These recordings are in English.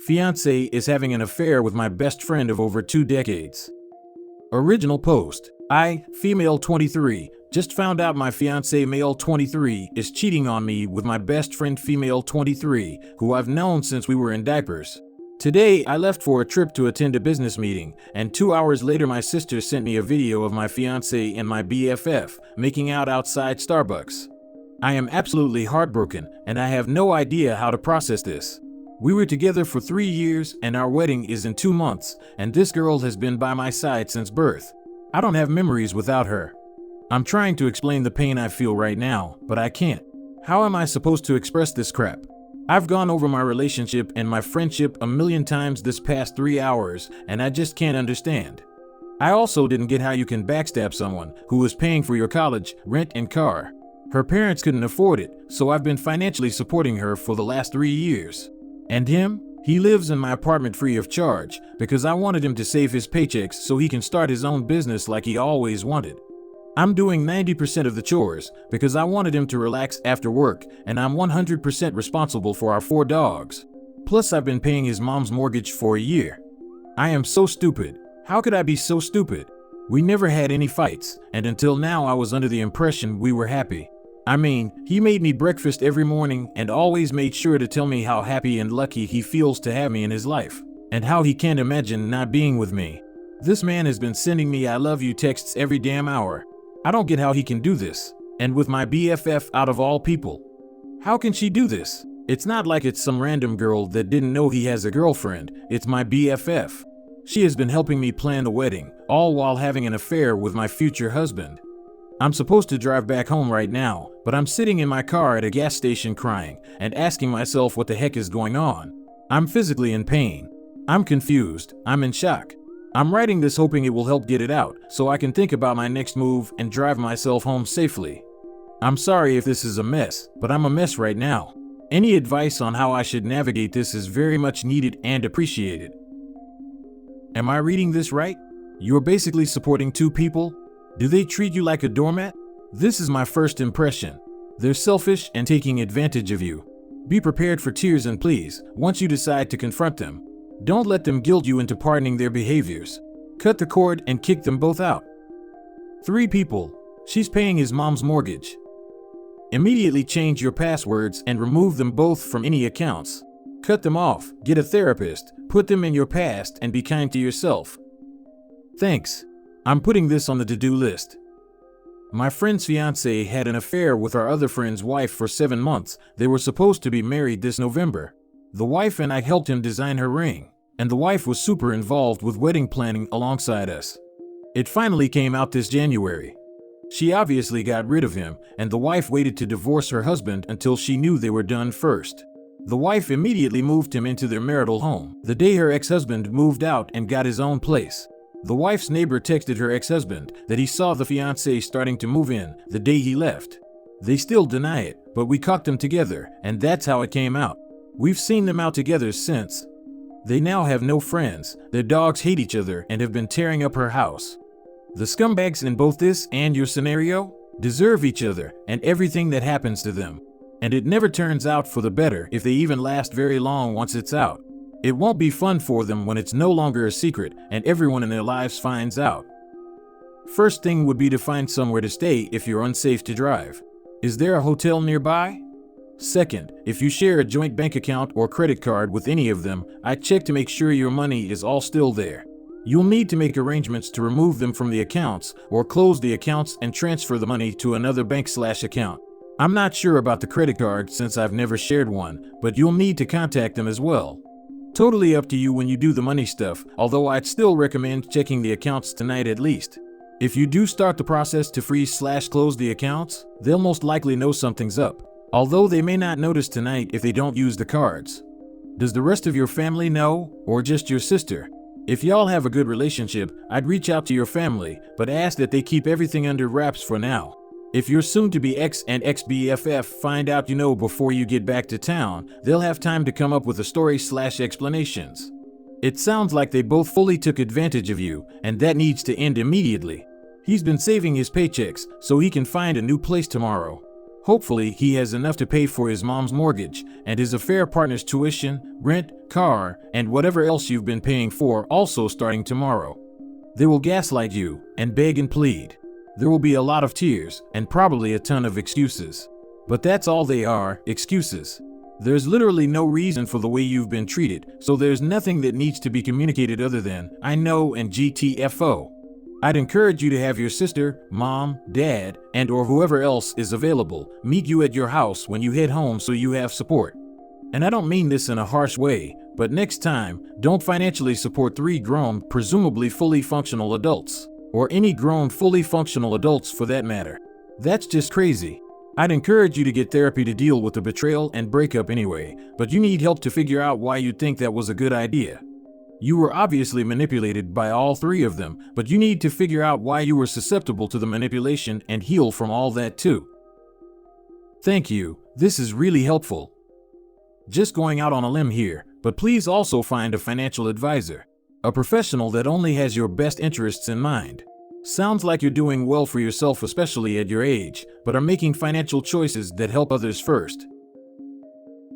Fiancé is having an affair with my best friend of over 2 decades. Original post. I, female 23, just found out my fiancé male 23 is cheating on me with my best friend female 23, who I've known since we were in diapers. Today I left for a trip to attend a business meeting, and 2 hours later my sister sent me a video of my fiancé and my BFF making out outside Starbucks. I am absolutely heartbroken, and I have no idea how to process this. We were together for 3 years and our wedding is in 2 months, and this girl has been by my side since birth. I don't have memories without her. I'm trying to explain the pain I feel right now, but I can't. How am I supposed to express this crap? I've gone over my relationship and my friendship a million times this past 3 hours, and I just can't understand. I also didn't get how you can backstab someone who is paying for your college, rent, and car. Her parents couldn't afford it, so I've been financially supporting her for the last 3 years. And him? He lives in my apartment free of charge because I wanted him to save his paychecks so he can start his own business like he always wanted. I'm doing 90% of the chores because I wanted him to relax after work, and I'm 100% responsible for our 4 dogs. Plus, I've been paying his mom's mortgage for a year. I am so stupid. How could I be so stupid? We never had any fights, and until now I was under the impression we were happy. I mean, he made me breakfast every morning and always made sure to tell me how happy and lucky he feels to have me in his life, and how he can't imagine not being with me. This man has been sending me I love you texts every damn hour. I don't get how he can do this, and with my BFF out of all people. How can she do this? It's not like it's some random girl that didn't know he has a girlfriend, it's my BFF. She has been helping me plan the wedding, all while having an affair with my future husband. I'm supposed to drive back home right now, but I'm sitting in my car at a gas station crying and asking myself what the heck is going on. I'm physically in pain. I'm confused. I'm in shock. I'm writing this hoping it will help get it out so I can think about my next move and drive myself home safely. I'm sorry if this is a mess, but I'm a mess right now. Any advice on how I should navigate this is very much needed and appreciated. Am I reading this right? You're basically supporting 2 people? Do they treat you like a doormat? This is my first impression. They're selfish and taking advantage of you. Be prepared for tears and please, once you decide to confront them, don't let them guilt you into pardoning their behaviors. Cut the cord and kick them both out. 3 people. She's paying his mom's mortgage. Immediately change your passwords and remove them both from any accounts. Cut them off, get a therapist, put them in your past, and be kind to yourself. Thanks. I'm putting this on the to-do list. My friend's fiancé had an affair with our other friend's wife for 7 months. They were supposed to be married this November. The wife and I helped him design her ring, and the wife was super involved with wedding planning alongside us. It finally came out this January. She obviously got rid of him, and the wife waited to divorce her husband until she knew they were done first. The wife immediately moved him into their marital home the day her ex-husband moved out and got his own place. The wife's neighbor texted her ex-husband that he saw the fiancé starting to move in the day he left. They still deny it, but we caught them together, and that's how it came out. We've seen them out together since. They now have no friends, their dogs hate each other and have been tearing up her house. The scumbags in both this and your scenario deserve each other and everything that happens to them. And it never turns out for the better if they even last very long once it's out. It won't be fun for them when it's no longer a secret and everyone in their lives finds out. First thing would be to find somewhere to stay if you're unsafe to drive. Is there a hotel nearby? Second, if you share a joint bank account or credit card with any of them, I'd check to make sure your money is all still there. You'll need to make arrangements to remove them from the accounts or close the accounts and transfer the money to another bank/account. I'm not sure about the credit card since I've never shared one, but you'll need to contact them as well. Totally up to you when you do the money stuff, although I'd still recommend checking the accounts tonight at least. If you do start the process to freeze/close the accounts, they'll most likely know something's up, although they may not notice tonight if they don't use the cards. Does the rest of your family know, or just your sister? If y'all have a good relationship, I'd reach out to your family, but ask that they keep everything under wraps for now. If your soon-to-be ex and ex-BFF find out you know before you get back to town, they'll have time to come up with a story/explanations. It sounds like they both fully took advantage of you, and that needs to end immediately. He's been saving his paychecks so he can find a new place tomorrow. Hopefully, he has enough to pay for his mom's mortgage and his affair partner's tuition, rent, car, and whatever else you've been paying for also starting tomorrow. They will gaslight you and beg and plead. There will be a lot of tears and probably a ton of excuses. But that's all they are, excuses. There's literally no reason for the way you've been treated, so there's nothing that needs to be communicated other than, I know and GTFO. I'd encourage you to have your sister, mom, dad, and or whoever else is available meet you at your house when you head home so you have support. And I don't mean this in a harsh way, but next time, don't financially support 3 grown, presumably fully functional adults, or any grown, fully functional adults for that matter. That's just crazy. I'd encourage you to get therapy to deal with the betrayal and breakup anyway, but you need help to figure out why you think that was a good idea. You were obviously manipulated by all 3 of them, but you need to figure out why you were susceptible to the manipulation and heal from all that too. Thank you, this is really helpful. Just going out on a limb here, but please also find a financial advisor, a professional that only has your best interests in mind. Sounds like you're doing well for yourself, especially at your age, but are making financial choices that help others first.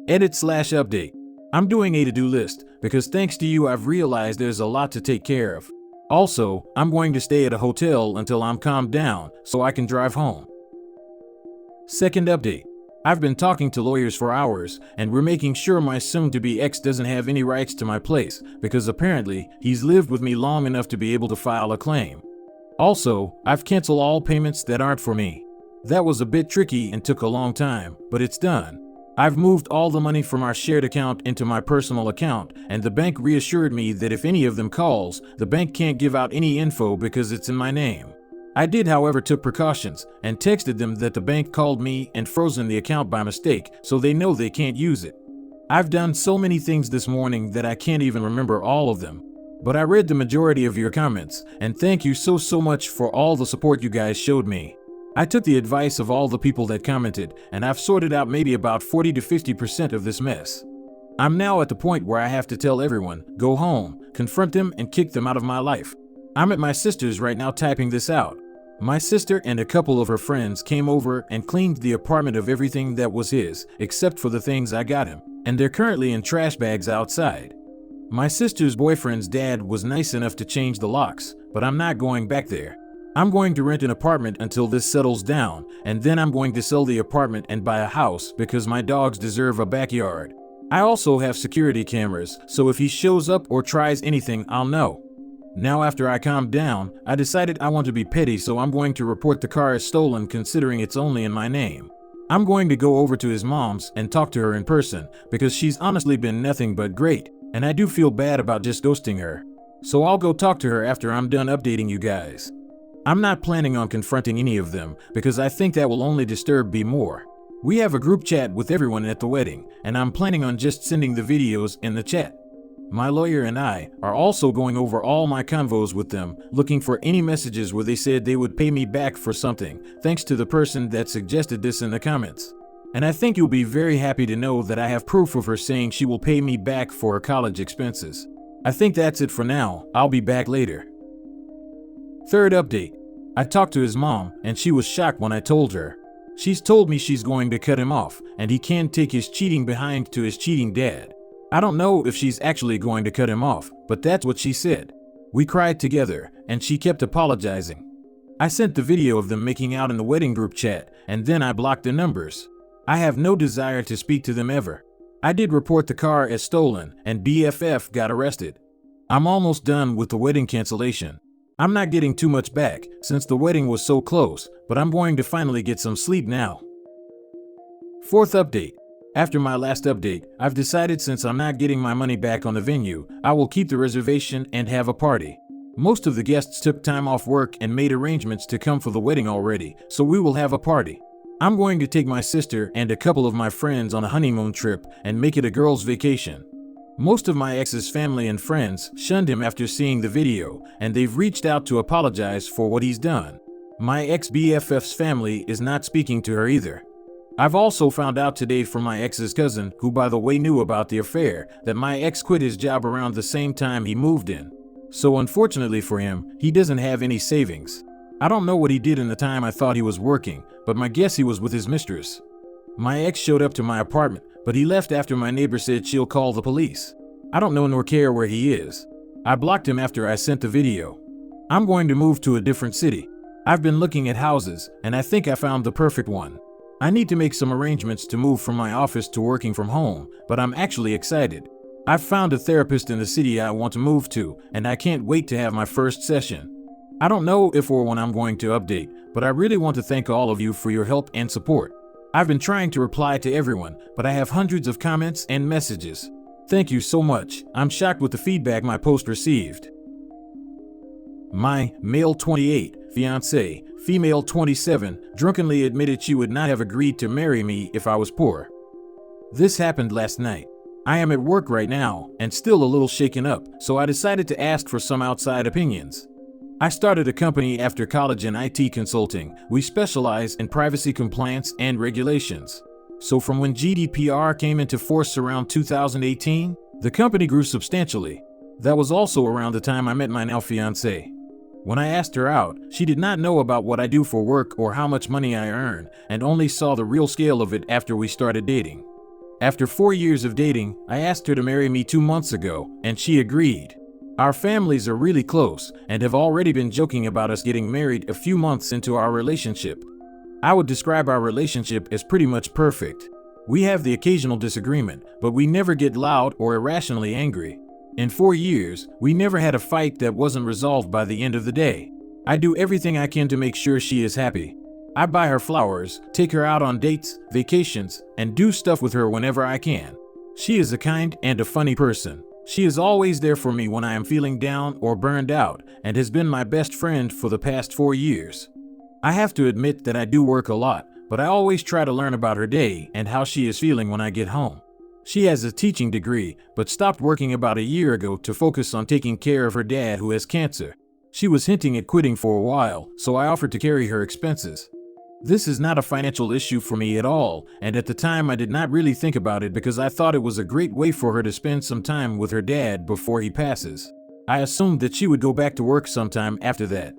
Edit/update. I'm doing a to-do list because thanks to you I've realized there's a lot to take care of. Also, I'm going to stay at a hotel until I'm calmed down so I can drive home. Second update. I've been talking to lawyers for hours and we're making sure my soon-to-be ex doesn't have any rights to my place because apparently he's lived with me long enough to be able to file a claim. Also, I've canceled all payments that aren't for me. That was a bit tricky and took a long time, but it's done. I've moved all the money from our shared account into my personal account, and the bank reassured me that if any of them calls, the bank can't give out any info because it's in my name. I did, however, took precautions and texted them that the bank called me and frozen the account by mistake, so they know they can't use it. I've done so many things this morning that I can't even remember all of them. But I read the majority of your comments, and thank you so much for all the support you guys showed me. I took the advice of all the people that commented, and I've sorted out maybe about 40 to 50% of this mess. I'm now at the point where I have to tell everyone, go home, confront them, and kick them out of my life. I'm at my sister's right now typing this out. My sister and a couple of her friends came over and cleaned the apartment of everything that was his, except for the things I got him, and they're currently in trash bags outside. My sister's boyfriend's dad was nice enough to change the locks, but I'm not going back there. I'm going to rent an apartment until this settles down, and then I'm going to sell the apartment and buy a house because my dogs deserve a backyard. I also have security cameras, so if he shows up or tries anything, I'll know. Now after I calmed down, I decided I want to be petty, so I'm going to report the car as stolen considering it's only in my name. I'm going to go over to his mom's and talk to her in person because she's honestly been nothing but great, and I do feel bad about just ghosting her. So I'll go talk to her after I'm done updating you guys. I'm not planning on confronting any of them because I think that will only disturb me more. We have a group chat with everyone at the wedding, and I'm planning on just sending the videos in the chat. My lawyer and I are also going over all my convos with them, looking for any messages where they said they would pay me back for something, thanks to the person that suggested this in the comments. And I think you'll be very happy to know that I have proof of her saying she will pay me back for her college expenses. I think that's it for now. I'll be back later. Third update. I talked to his mom, and she was shocked when I told her. She's told me she's going to cut him off, and he can't take his cheating behind to his cheating dad. I don't know if she's actually going to cut him off, but that's what she said. We cried together, and she kept apologizing. I sent the video of them making out in the wedding group chat, and then I blocked the numbers. I have no desire to speak to them ever. I did report the car as stolen, and BFF got arrested. I'm almost done with the wedding cancellation. I'm not getting too much back since the wedding was so close, but I'm going to finally get some sleep now. Fourth update. After my last update, I've decided since I'm not getting my money back on the venue, I will keep the reservation and have a party. Most of the guests took time off work and made arrangements to come for the wedding already, so we will have a party. I'm going to take my sister and a couple of my friends on a honeymoon trip and make it a girls' vacation. Most of my ex's family and friends shunned him after seeing the video, and they've reached out to apologize for what he's done. My ex-BFF's family is not speaking to her either. I've also found out today from my ex's cousin, who by the way knew about the affair, that my ex quit his job around the same time he moved in. So unfortunately for him, he doesn't have any savings. I don't know what he did in the time I thought he was working, but my guess he was with his mistress. My ex showed up to my apartment, but he left after my neighbor said she'll call the police. I don't know nor care where he is. I blocked him after I sent the video. I'm going to move to a different city. I've been looking at houses, and I think I found the perfect one. I need to make some arrangements to move from my office to working from home, but I'm actually excited. I've found a therapist in the city I want to move to, and I can't wait to have my first session. I don't know if or when I'm going to update, but I really want to thank all of you for your help and support. I've been trying to reply to everyone, but I have hundreds of comments and messages. Thank you so much. I'm shocked with the feedback my post received. My male 28, fiancé, female 27, drunkenly admitted she would not have agreed to marry me if I was poor. This happened last night. I am at work right now and still a little shaken up, so I decided to ask for some outside opinions. I started a company after college in IT consulting. We specialize in privacy compliance and regulations. So from when GDPR came into force around 2018, the company grew substantially. That was also around the time I met my now fiancée. When I asked her out, she did not know about what I do for work or how much money I earn, and only saw the real scale of it after we started dating. After 4 years of dating, I asked her to marry me 2 months ago, and she agreed. Our families are really close and have already been joking about us getting married a few months into our relationship. I would describe our relationship as pretty much perfect. We have the occasional disagreement, but we never get loud or irrationally angry. In 4 years, we never had a fight that wasn't resolved by the end of the day. I do everything I can to make sure she is happy. I buy her flowers, take her out on dates, vacations, and do stuff with her whenever I can. She is a kind and a funny person. She is always there for me when I am feeling down or burned out, and has been my best friend for the past 4 years. I have to admit that I do work a lot, but I always try to learn about her day and how she is feeling when I get home. She has a teaching degree, but stopped working about a year ago to focus on taking care of her dad who has cancer. She was hinting at quitting for a while, so I offered to carry her expenses. This is not a financial issue for me at all, and at the time I did not really think about it because I thought it was a great way for her to spend some time with her dad before he passes. I assumed that she would go back to work sometime after that.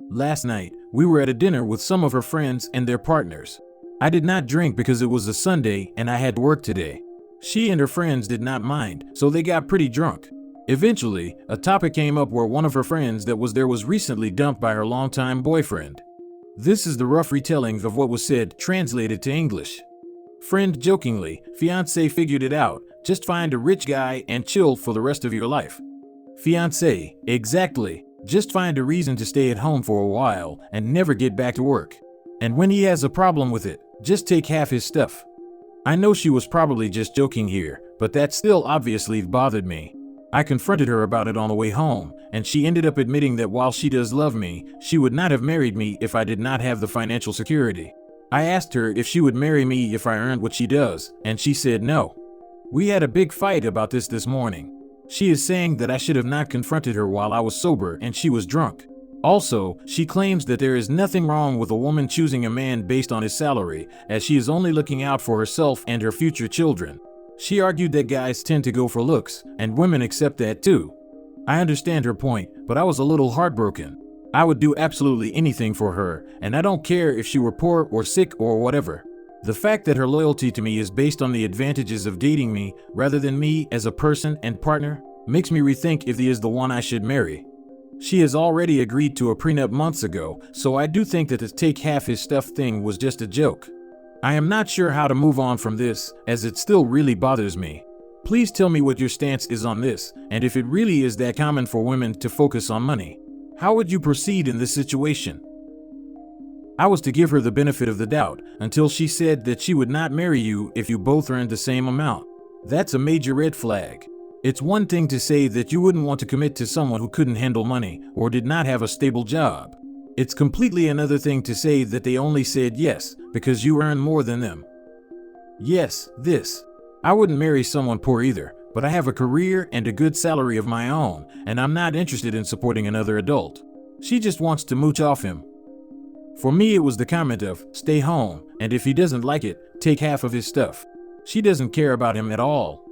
Last night, we were at a dinner with some of her friends and their partners. I did not drink because it was a Sunday and I had to work today. She and her friends did not mind, so they got pretty drunk. Eventually, a topic came up where one of her friends that was there was recently dumped by her longtime boyfriend. This is the rough retelling of what was said, translated to English. Friend jokingly, fiancé figured it out, just find a rich guy and chill for the rest of your life. Fiancé, exactly, just find a reason to stay at home for a while and never get back to work. And when he has a problem with it, just take half his stuff. I know she was probably just joking here, but that still obviously bothered me. I confronted her about it on the way home, and she ended up admitting that while she does love me, she would not have married me if I did not have the financial security. I asked her if she would marry me if I earned what she does, and she said no. We had a big fight about this morning. She is saying that I should have not confronted her while I was sober and she was drunk. Also, she claims that there is nothing wrong with a woman choosing a man based on his salary, as she is only looking out for herself and her future children. She argued that guys tend to go for looks, and women accept that too. I understand her point, but I was a little heartbroken. I would do absolutely anything for her, and I don't care if she were poor or sick or whatever. The fact that her loyalty to me is based on the advantages of dating me rather than me as a person and partner makes me rethink if he is the one I should marry. She has already agreed to a prenup months ago, so I do think that the take half his stuff thing was just a joke. I am not sure how to move on from this, as it still really bothers me. Please tell me what your stance is on this, and if it really is that common for women to focus on money. How would you proceed in this situation? I was to give her the benefit of the doubt until she said that she would not marry you if you both earned the same amount. That's a major red flag. It's one thing to say that you wouldn't want to commit to someone who couldn't handle money or did not have a stable job. It's completely another thing to say that they only said yes because you earn more than them. Yes, this. I wouldn't marry someone poor either, but I have a career and a good salary of my own, and I'm not interested in supporting another adult. She just wants to mooch off him. For me, it was the comment of, stay home, and if he doesn't like it, take half of his stuff. She doesn't care about him at all.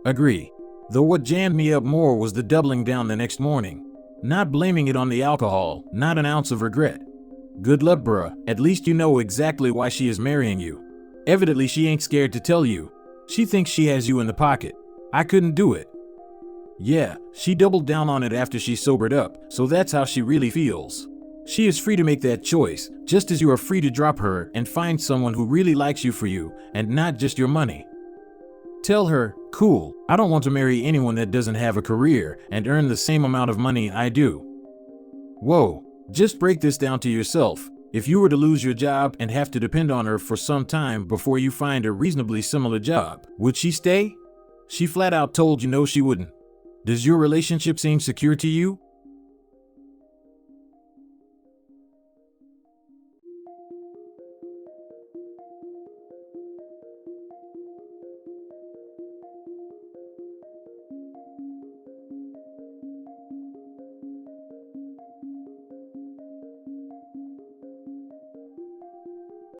Agree. Though what jammed me up more was the doubling down the next morning. Not blaming it on the alcohol, not an ounce of regret. Good luck, bruh. At least you know exactly why she is marrying you. Evidently, she ain't scared to tell you. She thinks she has you in the pocket. I couldn't do it. Yeah, she doubled down on it after she sobered up, so that's how she really feels. She is free to make that choice, just as you are free to drop her and find someone who really likes you for you, and not just your money. Tell her, cool, I don't want to marry anyone that doesn't have a career and earn the same amount of money I do. Whoa, just break this down to yourself. If you were to lose your job and have to depend on her for some time before you find a reasonably similar job, would she stay? She flat out told you no, she wouldn't. Does your relationship seem secure to you?